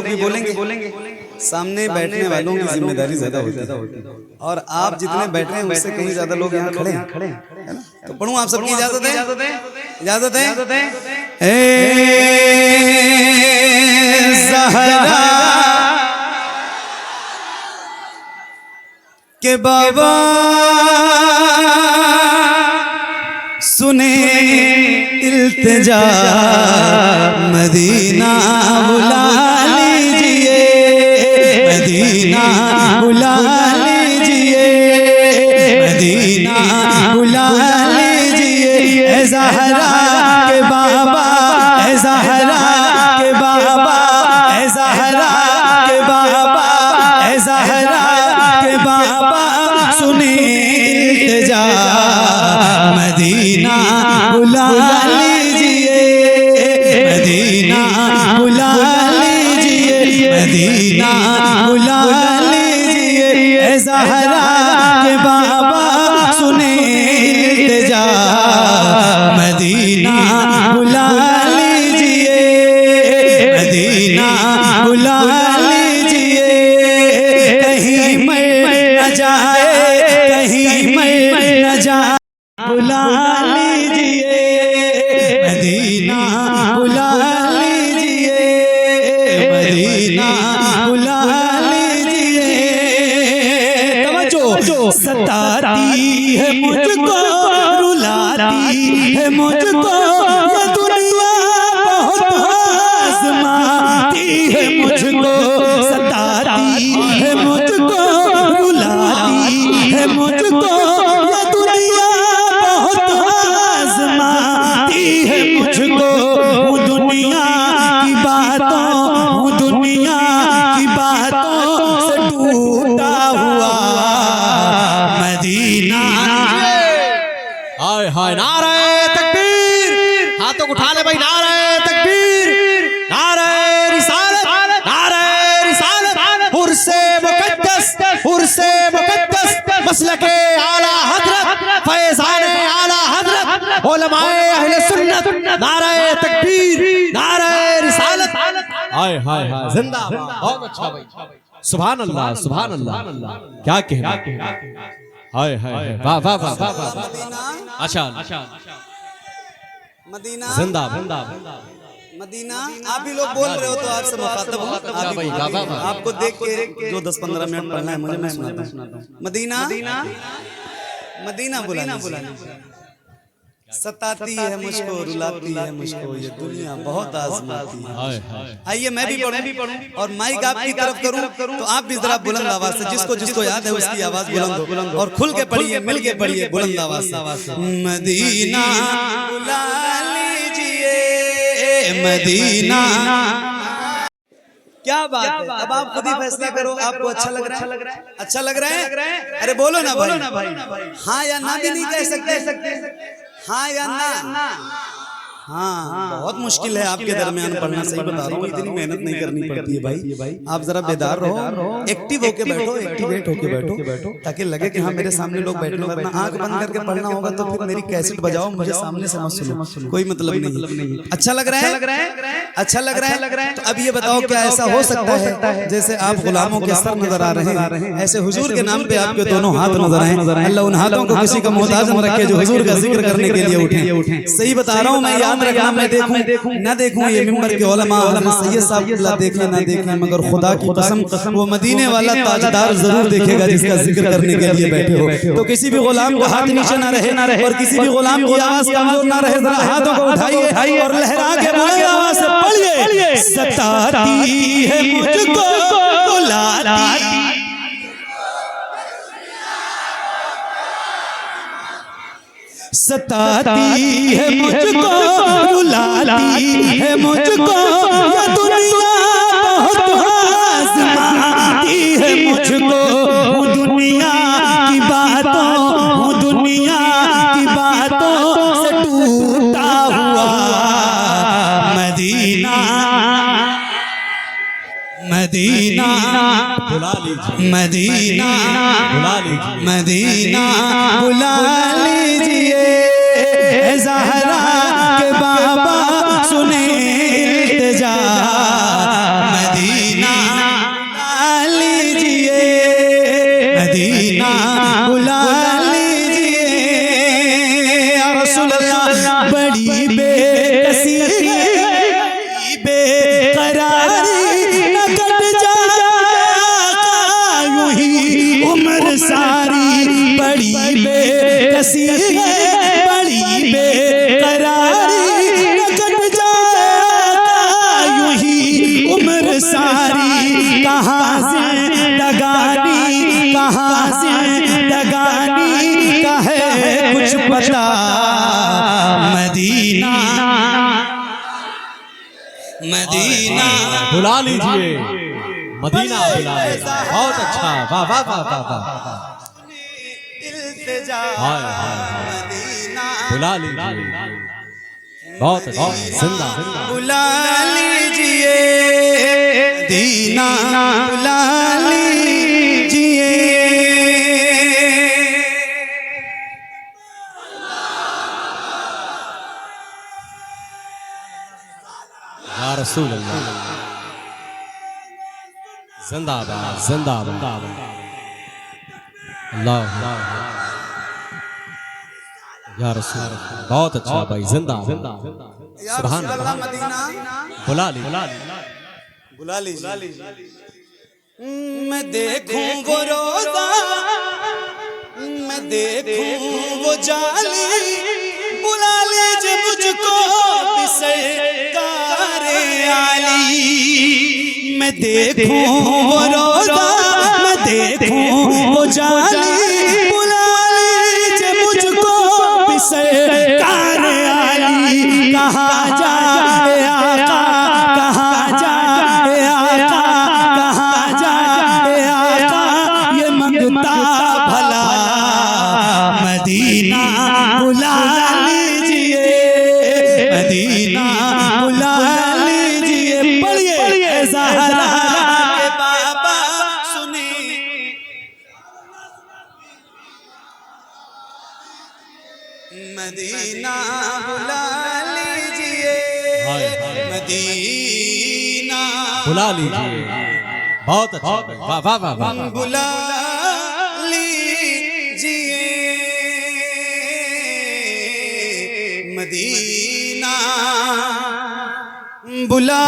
भी बोलेंगे। सामने बैठने वालों की जिम्मेदारी ज्यादा होती है, और आप जितने बैठ रहे हैं उससे कहीं ज्यादा लोग यहाँ खड़े हैं, है ना? तो पढ़ूं, आप सबकी इजाजत है? इजाजत है? ए ज़हरा के बाबा सुने इल्तिजा, मदीना बुला लीजिए, मदीना बुला लीजिए, मदीना बुला लीजिए। ए ज़हरा के बाबा, ए ज़हरा के बाबा, ए ज़हरा के बाबा, ए ज़हरा के बाबा सुने इल्तिजा, मदीना बुला लीजिए, मदीना बुला लीजिए, मदीना बुला लीजिए। ए ज़हरा के बाबा सुने इल्तिजा, मदीना बुला लीजिए, मदीना बुला लीजिए। कहीं मर न जाए, कहीं मर न जाए, बुला लीजिए, मदीना बुला लीजिए, मदीना बुला लीजिए। तवज्जो, सताती है मुझको, रुलाती है मुझको ये दुनिया, बहुत आज़माती है मुझको, सताती है मुझको, रुलाती है मुझको ये दुनिया, बहुत आज़माती है मुझको। हूँ दुनिया की बातों, हूँ दुनिया की बातों से टूटा हुआ मदीना। हाय हाय, नारे तकबीर, हाथों को उठा ले भाई, नारे तकबीर, नारे रिसालत, नारे रिसालत, हुर्से मुक़द्दस, हुर्से मुक़द्दस, मसलके आला हज़रत, फैज़ाने आला हज़रत, उलमाए अहले सुन्नत, नारे तकबीर, नारे रिसालत। हाय हाय हाय, जिंदाबाद। बहुत अच्छा भाई, सुभान अल्लाह, सुभान अल्लाह, क्या कहना। हाय हाय, वाह वाह वाह वाह। अच्छा, मदीना जिंदाबाद, मदीना। आप भी लोग बोल रहे हो तो आपसे मुखातब हूं, आपको देख के जो 10-15 मिनट पढ़ना है मुझे, मैं सुनाता हूं। मदीना, मदीना बुला लीजिए। सताती है मुझको, रुलाती है मुझको ये दुनिया, बहुत आज़माती है। आइए मैं भी पढ़ूं और माइक आपकी तरफ करूं तो आप भी जरा बुलंद आवाज से, जिसको जिसको याद है उसकी आवाज बुलंद हो, और खुल के पढ़िए, मिल के पढ़िए बुलंद आवाज से। मदीना बुला लीजिए, मदीना। क्या बात है, अब आप खुद ही फैसला करो, आपको अच्छा लग रहा है? अच्छा लग रहा है? अरे बोलो ना भाई, हाँ या ना भी नहीं कह सकते, हाँ या ना? हाँ, बहुत मुश्किल है आपके दरमियान पढ़ना, सही बता रहा हूँ, इतनी मेहनत नहीं करनी पड़ती है भाई। आप जरा बेदार रहो, एक्टिव होके बैठो, एक्टिवेट होके बैठो, ताकि लगे कि हाँ मेरे सामने लोग बैठे, वरना आंख बंद करके पढ़ना होगा तो फिर मेरी कैसेट बजाओ, मुझे सामने से मत सुनो, कोई मतलब नहीं। अच्छा लग रहा है? अच्छा लग रहा है? तो अब ये बताओ, क्या ऐसा हो सकता है जैसे आप गुलामों के सर नजर आ रहे हैं, ऐसे हुजूर के नाम पे आपके दोनों हाथ नजर आए? अल्लाह उन हाथों को किसी का मोहताज न रखे जो हुजूर का जिक्र करने के लिए उठे। सही बता रहा हूँ मैं, याद रखना, मैं देखूं ना देखूं ये मिंबर के उलमा सैयद साहब देखें ना देखें, मगर खुदा की कसम वो मदीने वाला ताजदार जरूर देखेगा जिसका जिक्र करने के लिए बैठे हो। तो किसी भी गुलाम का हाथ नीचे ना रहे, और किसी भी गुलाम की आवाज कमजोर ना रहे, जरा हाथों को उठाइए और लहरा के आवाज से पढ़िए। सताती है मुझको, बुलाती, सताती है मुझको, रुलाती है मुझको ये दुनिया, बहुत आज़माती है मुझको। हूँ दुनिया की बातों, हूँ दुनिया की बातों से टूटा हुआ मदीना, मदीना बुला लीजिए, मदीना बुला लीजिए, मदीना बुला लीजिए। ज़हरा के बाबा सुने इल्तिजा, मदीना कसी है बड़ी बेकरारी, कट जाएगा यूं ही उम्र सारी। कहाँ से दगानी, कहाँ से दगानी का है कुछ पता, मदीना मदीना बुला लीजिए, मदीना बुला लीजिए। बहुत अच्छा, वाह वाह वाह वाह वाह। बुला लीजिए, बहुत अच्छा, जिंदा बुला लीजिए दीना, बुला लीजिए। या रसूल अल्लाह, जिंदाबाद जिंदाबाद। अल्लाह या रसूल, बहुत अच्छा भाई, जिंदा सुभान अल्लाह। बुला लीजिए, बुला लीजिए। मैं देखूं वो रोज़ा, मैं देखूं वो जाली, बुला लीजिए मुझको सरकारे आली। मैं देखूं वो रोज़ा, मैं देखूं वो जाली, बुला लीजिए मुझको सरकारे आली। कहाँ जाए आका, कहाँ जाए आका, कहाँ जाए आका, ये मंगता भला मदीना बुला लीजिए, मदीना बुला लीजिए। पढ़िए ज़हरा के बाबा सुनी, मदीना बुला लीजिए, मदीना बुला लीजिए। बहुत अच्छा, वाह वाह वाह वाह। बुला लीजिए मदीना, बुला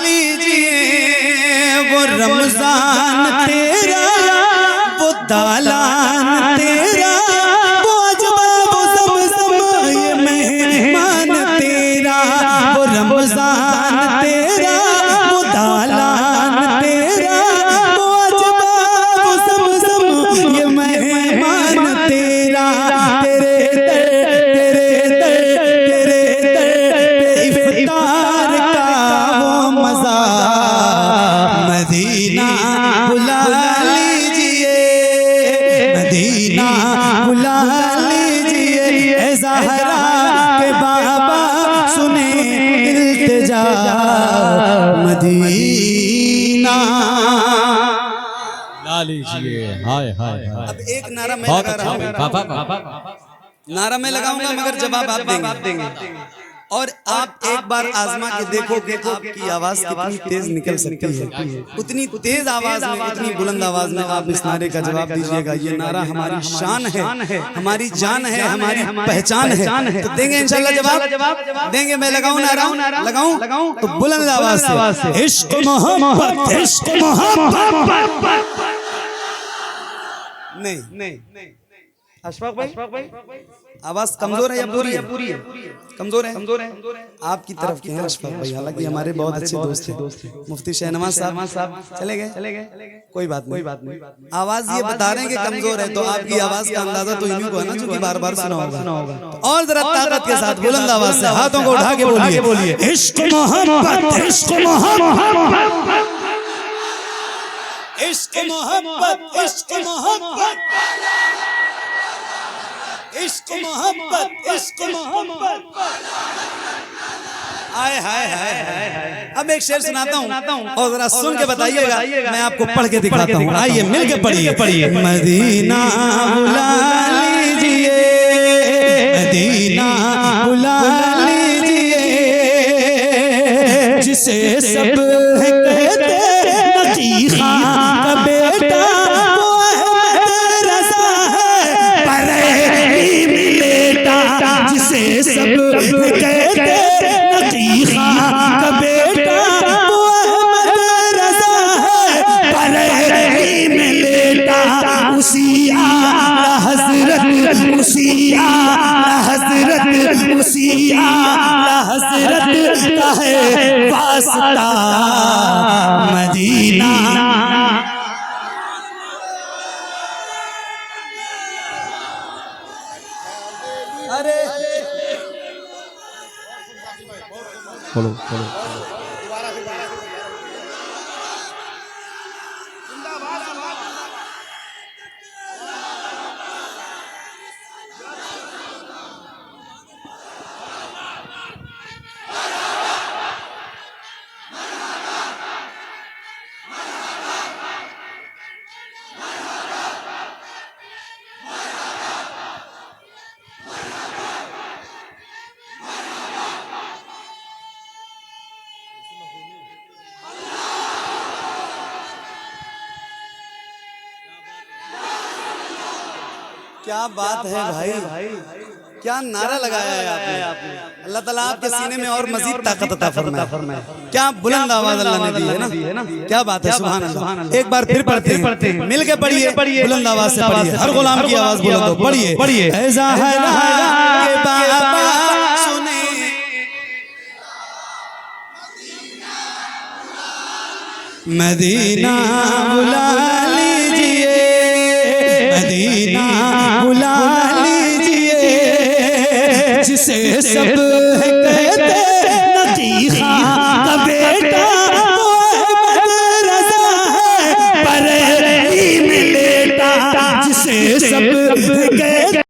लीजिए। वो रमजान तेरा, वो दालान तेरा, वो अजवा वो ज़मज़म ये मेहमान तेरा। वो रमजान तेरा, वो दालान तेरा, वो अजवा वो ज़मज़म ये मेहमान तेरा। तेरे इफ्तार का वो मज़ा, मदीना बुला लीजिए, मदीना बुला लीजिए। ए ज़हरा के बाबा सुने इल्तिजा, मदीना ला लीजिए। हाय हाय हाय। अब एक नारा मैं बहुत लगा अच्छा रहा भाई, हूँ, वाह वाह वाह वाह। नारा मैं लगाऊंगा मगर जवाब आप देंगे। और आप एक बार आजमा के देखो कि आपकी आवाज कितनी तेज निकल सकती है। उतनी तेज आवाज में, उतनी बुलंद आवाज में आप इस नारे का जवाब दीजिएगा। ये नारा हमारी शान है, हमारी जान है, हमारी पहचान है। तो देंगे इंशाल्लाह जवाब, देंगे। मैं लगाऊं नारा, लगाऊं तो बुलंद आवाज से, इश्क मोहब्बत, इश्क मोहब्बत। नहीं अशफाक भाई आवाज कमजोर है या पूरी है? कमजोर है। आपकी तरफ के हैं अशफाक भाई, हालांकि हमारे बहुत अच्छे दोस्त हैं। मुफ्ती शहनवाज साहब चले गए, कोई बात नहीं। आवाज ये बता रहे हैं कि कमजोर है, तो आपकी आवाज का अंदाजा तो इन्हीं को है ना, जो कि बार बार सुना होगा। और जरा ताकत के साथ बुलंद आवाज से हाथों को उठा के बोलिए, इश्क मोहब्बत, इश्क मोहब्बत, इश्क मोहब्बत, इश्क मोहब्बत, इश्क मोहब्बत, इश्क मोहब्बत। आए हाय हाय। अब एक शेर सुनाता हूँ और जरा सुन के बताइएगा, मैं आपको पढ़ के दिखाता हूँ। आइए मिल के पढ़िए। मदीना बुला लीजिए, मदीना बुला लीजिए, जिसे सब कहते नकी खां का बेटा, वो अहमद रज़ा है बरेली में लेटा। जिसे सब कहते नकी खां का बेटा, वो अहमद रज़ा है बरेली में लेटा। उसी आला हज़रत, उसी क्या बात है भाई, क्या नारा लगाया है आपने। अल्लाह ताला आपके सीने में और मजीद ताकत अता फरमाए। क्या बुलंद आवाज अल्लाह ने दी है ना, क्या बात है, सुभान अल्लाह। एक बार फिर पढ़ते हैं, मिल के पढ़िए, बुलंद आवाज से पढ़िए, हर गुलाम की आवाज बुलंद हो, पढ़िए। ऐसा है ना कि बाबा सुने मदीना बुला लीजिए, मदीना बुला लीजिए, जिसे सब कहते नकी खां का बेटा वो अहमद रज़ा है, बरेली में लेटा, जिसे सब कहते